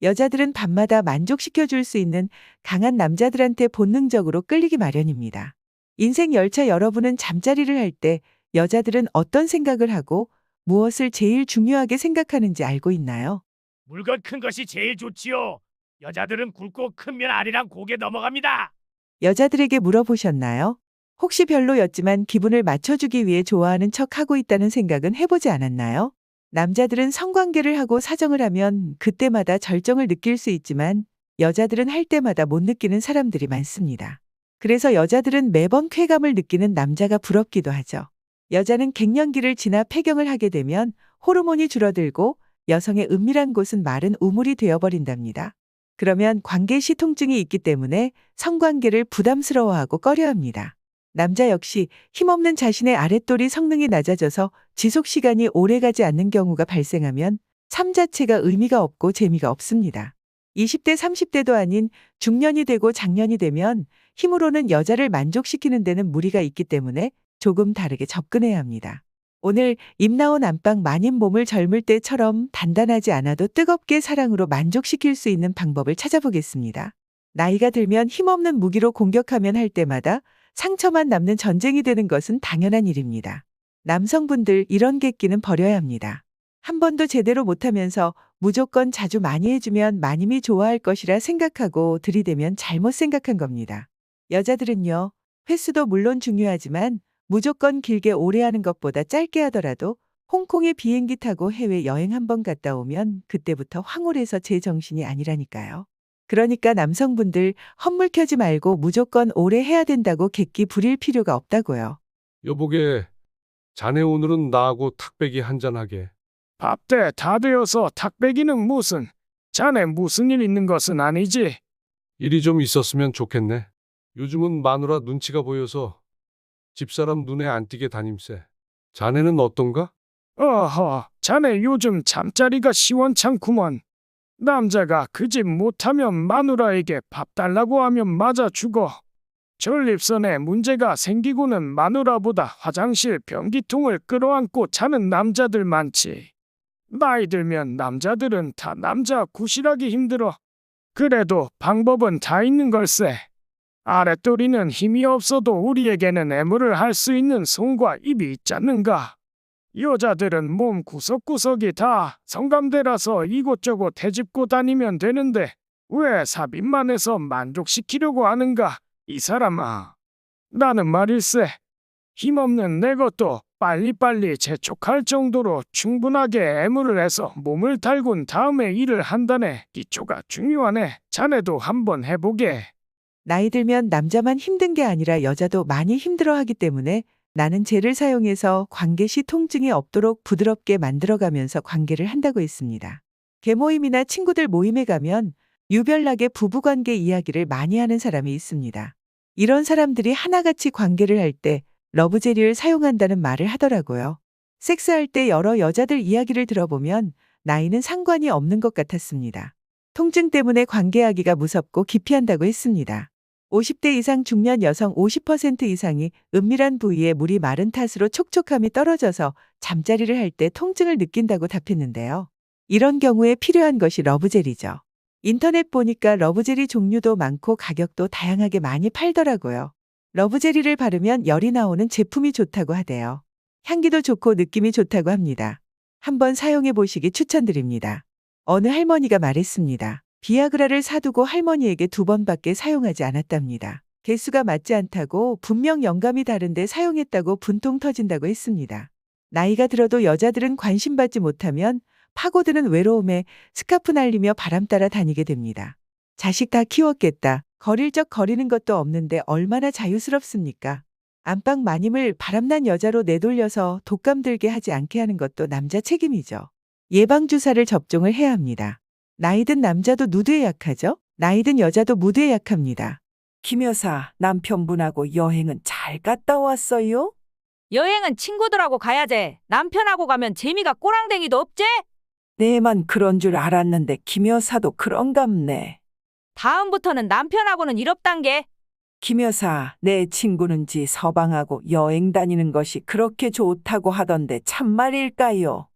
여자들은 밤마다 만족시켜줄 수 있는 강한 남자들한테 본능적으로 끌리기 마련입니다. 인생 열차 여러분은 잠자리를 할 때 여자들은 어떤 생각을 하고 무엇을 제일 중요하게 생각하는지 알고 있나요? 물건 큰 것이 제일 좋지요. 여자들은 굵고 큰 면 아래랑 고개 넘어갑니다. 여자들에게 물어보셨나요? 혹시 별로였지만 기분을 맞춰주기 위해 좋아하는 척 하고 있다는 생각은 해보지 않았나요? 남자들은 성관계를 하고 사정을 하면 그때마다 절정을 느낄 수 있지만 여자들은 할 때마다 못 느끼는 사람들이 많습니다. 그래서 여자들은 매번 쾌감을 느끼는 남자가 부럽기도 하죠. 여자는 갱년기를 지나 폐경을 하게 되면 호르몬이 줄어들고 여성의 은밀한 곳은 마른 우물이 되어버린답니다. 그러면 관계 시 통증이 있기 때문에 성관계를 부담스러워하고 꺼려합니다. 남자 역시 힘없는 자신의 아랫돌이 성능이 낮아져서 지속 시간이 오래가지 않는 경우가 발생하면 삶 자체가 의미가 없고 재미가 없습니다. 20대, 30대도 아닌 중년이 되고 장년이 되면 힘으로는 여자를 만족시키는 데는 무리가 있기 때문에 조금 다르게 접근해야 합니다. 오늘 입 나온 안방 마님 몸을 젊을 때처럼 단단하지 않아도 뜨겁게 사랑으로 만족시킬 수 있는 방법을 찾아보겠습니다. 나이가 들면 힘없는 무기로 공격하면 할 때마다 상처만 남는 전쟁이 되는 것은 당연한 일입니다. 남성분들 이런 객기는 버려야 합니다. 한 번도 제대로 못하면서 무조건 자주 많이 해주면 마님이 좋아할 것이라 생각하고 들이대면 잘못 생각한 겁니다. 여자들은요, 횟수도 물론 중요하지만 무조건 길게 오래 하는 것보다 짧게 하더라도 홍콩에 비행기 타고 해외 여행 한번 갔다 오면 그때부터 황홀해서 제 정신이 아니라니까요. 그러니까 남성분들 헛물 켜지 말고 무조건 오래 해야 된다고 객기 부릴 필요가 없다고요. 여보게, 자네 오늘은 나하고 탁배기 한잔하게. 밥때 다 되어서 탁배기는 무슨? 자네 무슨 일 있는 것은 아니지? 일이 좀 있었으면 좋겠네. 요즘은 마누라 눈치가 보여서 집사람 눈에 안 띄게 다님세. 자네는 어떤가? 어허, 자네 요즘 잠자리가 시원찮구먼. 남자가 그 집 못하면 마누라에게 밥 달라고 하면 맞아 죽어. 전립선에 문제가 생기고는 마누라보다 화장실 변기통을 끌어안고 자는 남자들 많지. 나이 들면 남자들은 다 남자 구실하기 힘들어. 그래도 방법은 다 있는 걸세. 아랫도리는 힘이 없어도 우리에게는 애무를 할 수 있는 손과 입이 있잖는가. 여자들은 몸 구석구석이 다 성감대라서 이곳저곳 헤집고 다니면 되는데 왜 삽입만 해서 만족시키려고 하는가, 이 사람아. 나는 말일세, 힘없는 내 것도 빨리빨리 재촉할 정도로 충분하게 애무를 해서 몸을 달군 다음에 일을 한다네. 기초가 중요하네. 자네도 한번 해보게. 나이 들면 남자만 힘든 게 아니라 여자도 많이 힘들어하기 때문에 나는 젤을 사용해서 관계 시 통증이 없도록 부드럽게 만들어가면서 관계를 한다고 했습니다. 개모임이나 친구들 모임에 가면 유별나게 부부관계 이야기를 많이 하는 사람이 있습니다. 이런 사람들이 하나같이 관계를 할 때 러브젤을 사용한다는 말을 하더라고요. 섹스할 때 여러 여자들 이야기를 들어보면 나이는 상관이 없는 것 같았습니다. 통증 때문에 관계하기가 무섭고 기피한다고 했습니다. 50대 이상 중년 여성 50% 이상이 은밀한 부위에 물이 마른 탓으로 촉촉함이 떨어져서 잠자리를 할 때 통증을 느낀다고 답했는데요. 이런 경우에 필요한 것이 러브젤이죠. 인터넷 보니까 러브젤이 종류도 많고 가격도 다양하게 많이 팔더라고요. 러브젤리를 바르면 열이 나오는 제품이 좋다고 하대요. 향기도 좋고 느낌이 좋다고 합니다. 한번 사용해 보시기 추천드립니다. 어느 할머니가 말했습니다. 비아그라를 사두고 할머니에게 2번밖에 사용하지 않았답니다. 개수가 맞지 않다고 분명 영감이 다른데 사용했다고 분통 터진다고 했습니다. 나이가 들어도 여자들은 관심받지 못하면 파고드는 외로움에 스카프 날리며 바람 따라 다니게 됩니다. 자식 다 키웠겠다. 거릴 적 거리는 것도 없는데 얼마나 자유스럽습니까? 안방 마님을 바람난 여자로 내돌려서 독감 들게 하지 않게 하는 것도 남자 책임이죠. 예방주사를 접종을 해야 합니다. 나이 든 남자도 누드에 약하죠? 나이 든 여자도 무드에 약합니다. 김 여사, 남편분하고 여행은 잘 갔다 왔어요? 여행은 친구들하고 가야지. 남편하고 가면 재미가 꼬랑댕이도 없지? 내만 그런 줄 알았는데 김 여사도 그런갑네. 다음부터는 남편하고는 일 없단 게. 김 여사, 내 친구는지 서방하고 여행 다니는 것이 그렇게 좋다고 하던데 참말일까요?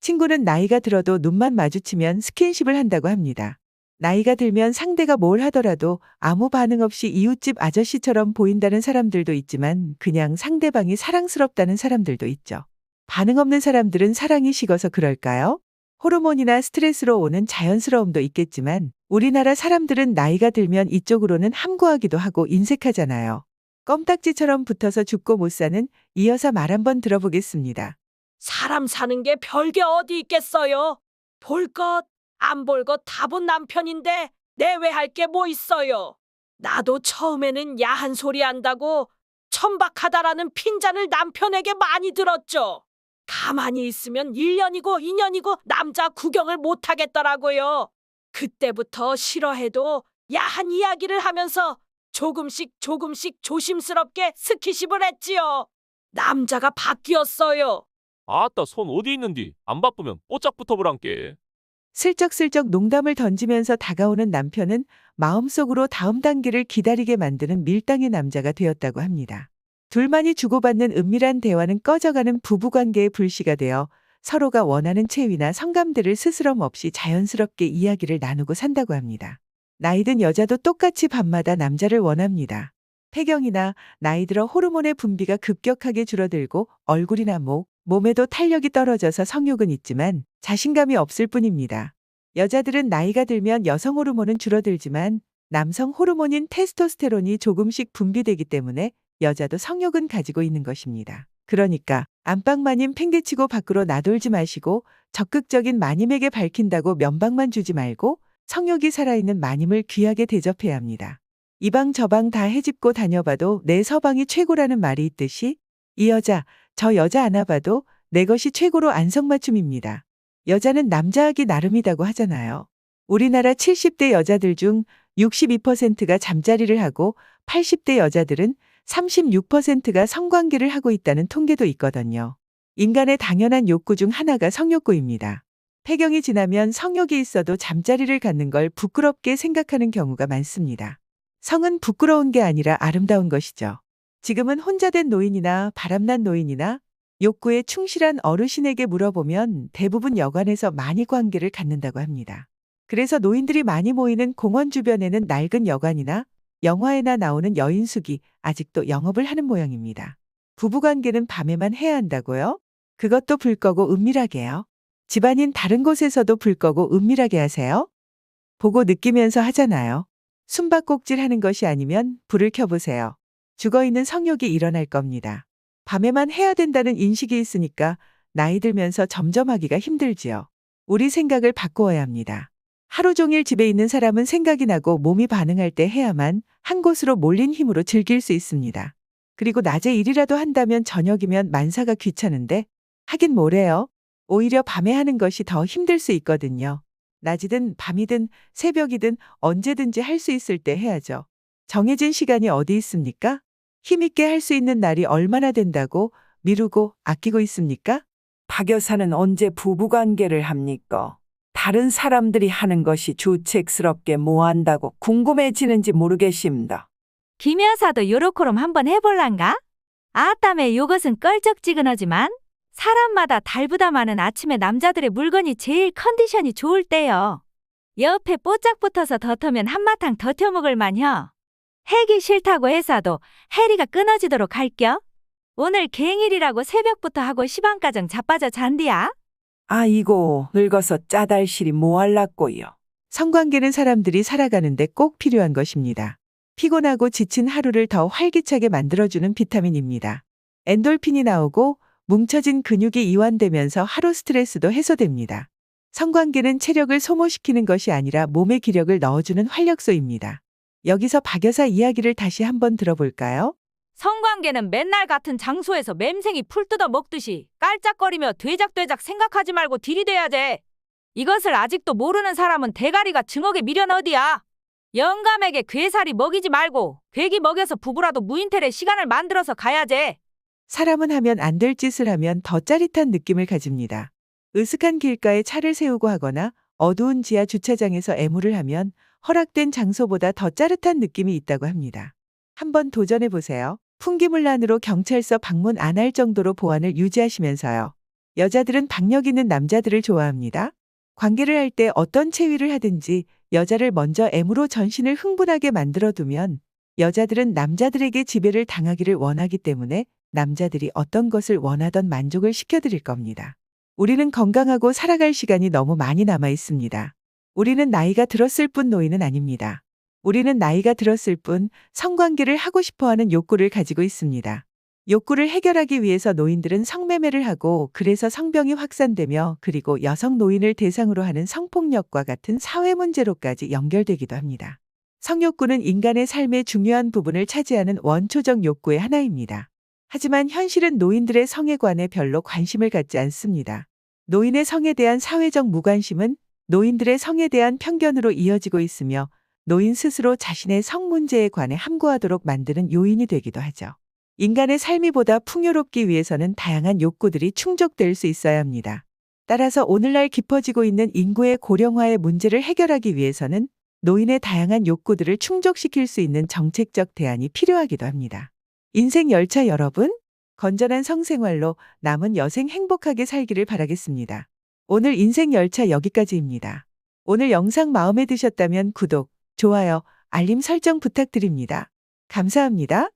친구는 나이가 들어도 눈만 마주치면 스킨십을 한다고 합니다. 나이가 들면 상대가 뭘 하더라도 아무 반응 없이 이웃집 아저씨처럼 보인다는 사람들도 있지만 그냥 상대방이 사랑스럽다는 사람들도 있죠. 반응 없는 사람들은 사랑이 식어서 그럴까요? 호르몬이나 스트레스로 오는 자연스러움도 있겠지만 우리나라 사람들은 나이가 들면 이쪽으로는 함구하기도 하고 인색하잖아요. 껌딱지처럼 붙어서 죽고 못 사는 이 여사 말 한번 들어보겠습니다. 사람 사는 게 별게 어디 있겠어요? 볼 것, 안 볼 것 다 본 남편인데 내외할 게 뭐 있어요? 나도 처음에는 야한 소리 한다고 천박하다라는 핀잔을 남편에게 많이 들었죠. 가만히 있으면 1년이고 2년이고 남자 구경을 못 하겠더라고요. 그때부터 싫어해도 야한 이야기를 하면서 조금씩 조심스럽게 스키십을 했지요. 남자가 바뀌었어요. 아따 손 어디 있는디? 안 바쁘면 뽀짝 붙어보란께. 슬쩍슬쩍 농담을 던지면서 다가오는 남편은 마음속으로 다음 단계를 기다리게 만드는 밀당의 남자가 되었다고 합니다. 둘만이 주고받는 은밀한 대화는 꺼져가는 부부관계의 불씨가 되어 서로가 원하는 체위나 성감대를 스스럼 없이 자연스럽게 이야기를 나누고 산다고 합니다. 나이든 여자도 똑같이 밤마다 남자를 원합니다. 폐경이나 나이 들어 호르몬의 분비가 급격하게 줄어들고 얼굴이나 몸에도 탄력이 떨어져서 성욕은 있지만 자신감이 없을 뿐입니다. 여자들은 나이가 들면 여성 호르몬은 줄어들지만 남성 호르몬인 테스토스테론이 조금씩 분비되기 때문에 여자도 성욕은 가지고 있는 것입니다. 그러니까 안방마님 팽개치고 밖으로 나돌지 마시고 적극적인 마님에게 밝힌다고 면박만 주지 말고 성욕이 살아있는 마님을 귀하게 대접해야 합니다. 이방 저방 다 헤집고 다녀봐도 내 서방이 최고라는 말이 있듯이 이 여자 저 여자 안아봐도 내 것이 최고로 안성맞춤입니다. 여자는 남자하기 나름이라고 하잖아요. 우리나라 70대 여자들 중 62%가 잠자리를 하고 80대 여자들은 36%가 성관계를 하고 있다는 통계도 있거든요. 인간의 당연한 욕구 중 하나가 성욕구입니다. 폐경이 지나면 성욕이 있어도 잠자리를 갖는 걸 부끄럽게 생각하는 경우가 많습니다. 성은 부끄러운 게 아니라 아름다운 것이죠. 지금은 혼자 된 노인이나 바람난 노인이나 욕구에 충실한 어르신에게 물어보면 대부분 여관에서 많이 관계를 갖는다고 합니다. 그래서 노인들이 많이 모이는 공원 주변에는 낡은 여관이나 영화에나 나오는 여인숙이 아직도 영업을 하는 모양입니다. 부부관계는 밤에만 해야 한다고요? 그것도 불 꺼고 은밀하게요. 집안인 다른 곳에서도 불 꺼고 은밀하게 하세요. 보고 느끼면서 하잖아요. 숨바꼭질 하는 것이 아니면 불을 켜보세요. 죽어있는 성욕이 일어날 겁니다. 밤에만 해야 된다는 인식이 있으니까 나이 들면서 점점 하기가 힘들지요. 우리 생각을 바꾸어야 합니다. 하루 종일 집에 있는 사람은 생각이 나고 몸이 반응할 때 해야만 한 곳으로 몰린 힘으로 즐길 수 있습니다. 그리고 낮에 일이라도 한다면 저녁이면 만사가 귀찮은데 하긴 뭐래요? 오히려 밤에 하는 것이 더 힘들 수 있거든요. 낮이든 밤이든 새벽이든 언제든지 할 수 있을 때 해야죠. 정해진 시간이 어디 있습니까? 힘있게 할 수 있는 날이 얼마나 된다고 미루고 아끼고 있습니까? 박 여사는 언제 부부관계를 합니까? 다른 사람들이 하는 것이 주책스럽게 뭐 한다고 궁금해지는지 모르겠습니다. 김 여사도 요렇게럼 한번 해볼란가? 아따매 요것은 껄쩍지근하지만 사람마다 달보다 많은 아침에 남자들의 물건이 제일 컨디션이 좋을 때요. 옆에 뽀짝 붙어서 덧하면 한바탕 덧혀 먹을 만혀. 해기 싫다고 해서도 해리가 끊어지도록 할겨? 오늘 갱일이라고 새벽부터 하고 시방가정 자빠져 잔디야? 아이고 늙어서 짜달실이 뭐 할라꼬요. 성관계는 사람들이 살아가는데 꼭 필요한 것입니다. 피곤하고 지친 하루를 더 활기차게 만들어주는 비타민입니다. 엔돌핀이 나오고 뭉쳐진 근육이 이완되면서 하루 스트레스도 해소됩니다. 성관계는 체력을 소모시키는 것이 아니라 몸에 기력을 넣어주는 활력소입니다. 여기서 박 여사 이야기를 다시 한번 들어볼까요? 성관계는 맨날 같은 장소에서 맴생이 풀 뜯어 먹듯이 깔짝거리며 되작되작 생각하지 말고 들이대야지. 이것을 아직도 모르는 사람은 대가리가 증억에 미련 어디야. 영감에게 괴살이 먹이지 말고 괴기 먹여서 부부라도 무인텔에 시간을 만들어서 가야지. 사람은 하면 안 될 짓을 하면 더 짜릿한 느낌을 가집니다. 으슥한 길가에 차를 세우고 하거나 어두운 지하 주차장에서 애무를 하면 허락된 장소보다 더 짜릿한 느낌이 있다고 합니다. 한번 도전해 보세요. 풍기문란으로 경찰서 방문 안 할 정도로 보안을 유지하시면서요. 여자들은 박력 있는 남자들을 좋아합니다. 관계를 할 때 어떤 체위를 하든지 여자를 먼저 M으로 전신을 흥분하게 만들어두면 여자들은 남자들에게 지배를 당하기를 원하기 때문에 남자들이 어떤 것을 원하던 만족을 시켜드릴 겁니다. 우리는 건강하고 살아갈 시간이 너무 많이 남아 있습니다. 우리는 나이가 들었을 뿐 노인은 아닙니다. 우리는 나이가 들었을 뿐 성관계를 하고 싶어하는 욕구를 가지고 있습니다. 욕구를 해결하기 위해서 노인들은 성매매를 하고 그래서 성병이 확산되며 그리고 여성 노인을 대상으로 하는 성폭력과 같은 사회 문제로까지 연결되기도 합니다. 성욕구는 인간의 삶의 중요한 부분을 차지하는 원초적 욕구의 하나입니다. 하지만 현실은 노인들의 성에 관해 별로 관심을 갖지 않습니다. 노인의 성에 대한 사회적 무관심은 노인들의 성에 대한 편견으로 이어지고 있으며 노인 스스로 자신의 성 문제에 관해 함구하도록 만드는 요인이 되기도 하죠. 인간의 삶이 보다 풍요롭기 위해서는 다양한 욕구들이 충족될 수 있어야 합니다. 따라서 오늘날 깊어지고 있는 인구의 고령화의 문제를 해결하기 위해서는 노인의 다양한 욕구들을 충족시킬 수 있는 정책적 대안이 필요하기도 합니다. 인생 열차 여러분, 건전한 성생활로 남은 여생 행복하게 살기를 바라겠습니다. 오늘 인생 열차 여기까지입니다. 오늘 영상 마음에 드셨다면 구독, 좋아요, 알림 설정 부탁드립니다. 감사합니다.